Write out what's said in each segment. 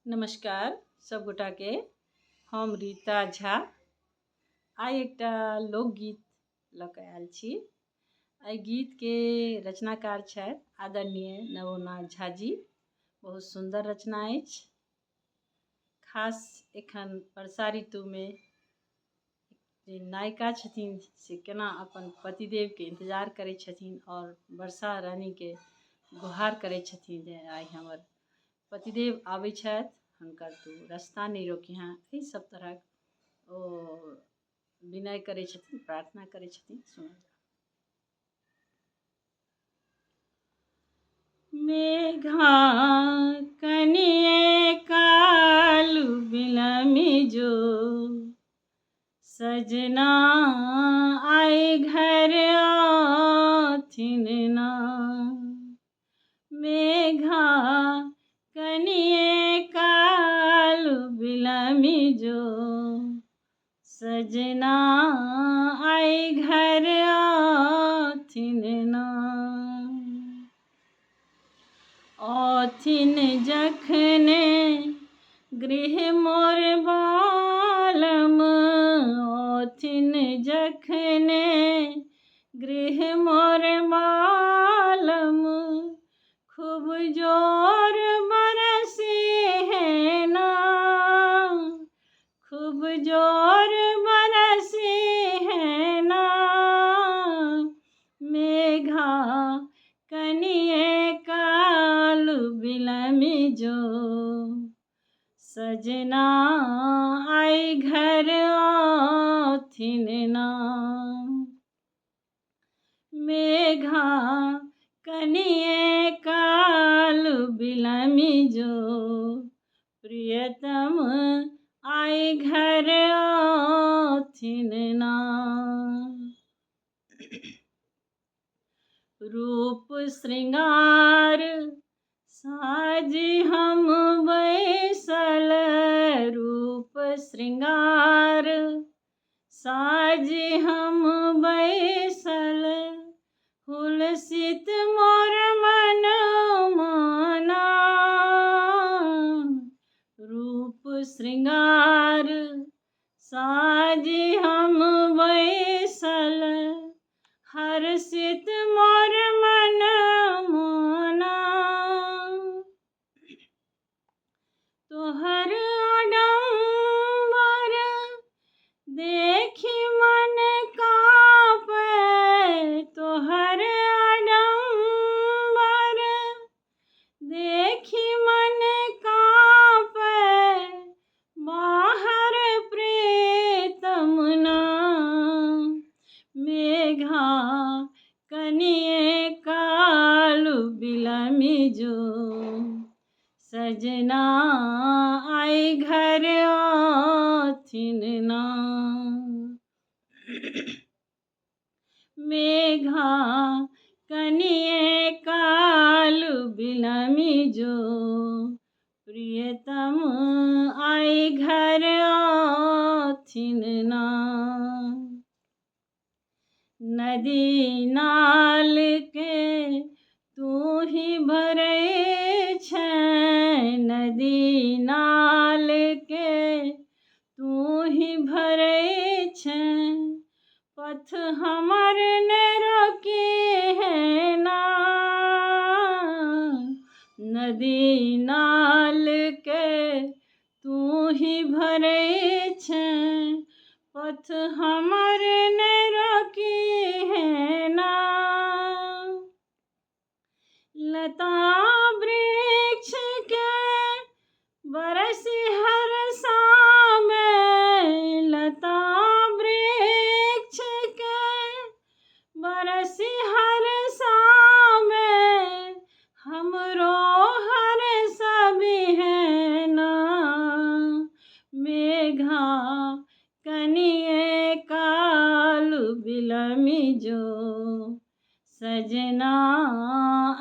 नमस्कार सब गोटा के। हम रीता झा आइ एकटा लोकगीत लऽ कऽ आयल छी। एहि गीत के रचनाकार छथि आदरणीय नवोनाथ झा जी। बहुत सुंदर रचना अछि। खास एखन वर्षा ऋतु में जे नायिका छथिन से केना अपन पतिदेव के इंतजार करै छथिन और वर्षा रानी के गुहार करै छथिन जे आइ हमर पतिदेव आबै छथि, हुनकर तू रास्ता नहीं रोकी हैं। एहि सब तरह ओ विनय करै छथिन, प्रार्थना करै छथिन। सुनल मेघा कनिए कालू बिलमि जो सजना आए घर आथिन ना। मेघा कनिए कालू बिलमि जो सजना आए घर आथिन ना। आथिन जखने गृह मोर बालम, आथिन जखने गृह मोर बालम, खूब जोर बरसी है ना, खूब जोर बरसी है ना। मेघा कनिए कालू बिलमि जो सजना आए घर आथिन ना। मेघा कनिए कालू बिलमि जो प्रियतम आए घर आथिन ना। रूप श्रृंगार साजी हम बैसल, रूप श्रृंगार साजी हम बैसल, हुलसित मोर मन माना। रूप श्रृंगार साजी हम बैसल, हर्षित मोर मन माना। तोहर आडंबर देखी मन कांपे, तोहर आडंबर देखी मन कांपे, बाहर प्रीतम ना। मेघा कनिए कालू बिलमि जो सजना आए घर आथिन ना। मेघा कनिए कालू बिलमि जो प्रियतम आए घर आथिन ना। नदी नाल के तू ही भरै छै, नदी नाल के तू ही भरै छै, पथ हमर ने रोकी है ना। नदी नाल के तू ही भरै छै, पथ हमर ने रोकी है ना। लता वृक्ष के बरसी हर सामे, लता वृक्ष के बरसी हर सामे, हमरो हर सभी है ना। मेघा कनिए कालू बिलमि जो सजना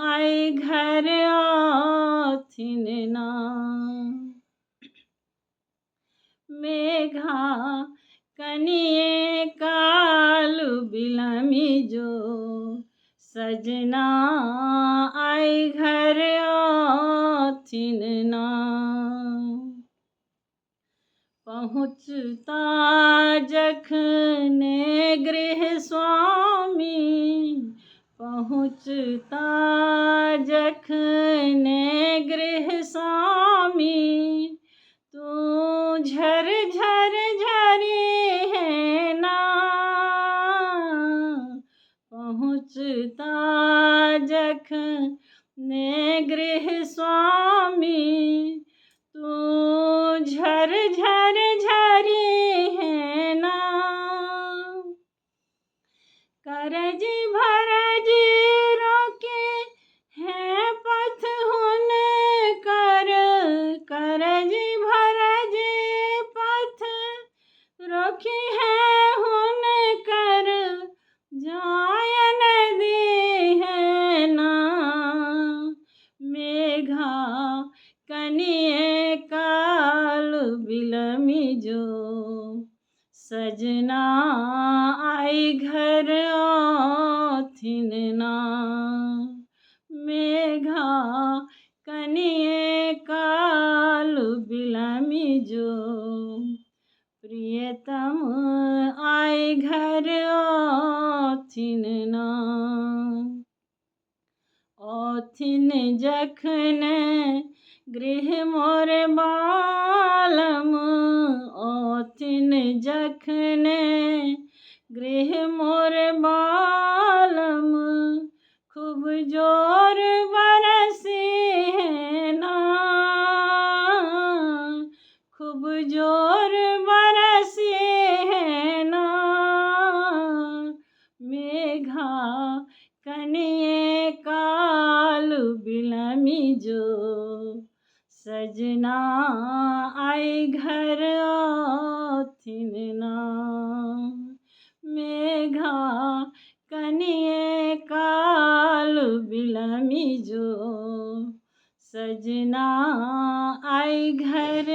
आए घर आथिन ना। मेघा कनिए कालू बिलमि जो सजना आए घर आथिन ना। पहुँचता जखने गृह स्वामी, पहुँचता जखने गृह स्वामी, तू झर झर झरी है ना। पहुँचता जखने गृह स्वामी, तू झर झर झरी है ना। करजी भरजी रोके है पथ हुन कर, करजी भरजी पथ रोके है हुन कर, जायन दी है ना। मेघा कनिए काल बिलमी जो, सजना आई घर आथिन ना। मेघा कनिए काल बिलमी जो, प्रियतम आई घर आथिन ना। आथिन जखने गृह मोर बालम, आथिन जखने गृह मोर बालम, खूब जोर बरसी है ना। खूब जोर बरसी है ना। मेघा कनिए काल बिलमी जो, सजना आई घर आथिन ना। मेघा कनिए काल बिलमी जो, सजना आई घर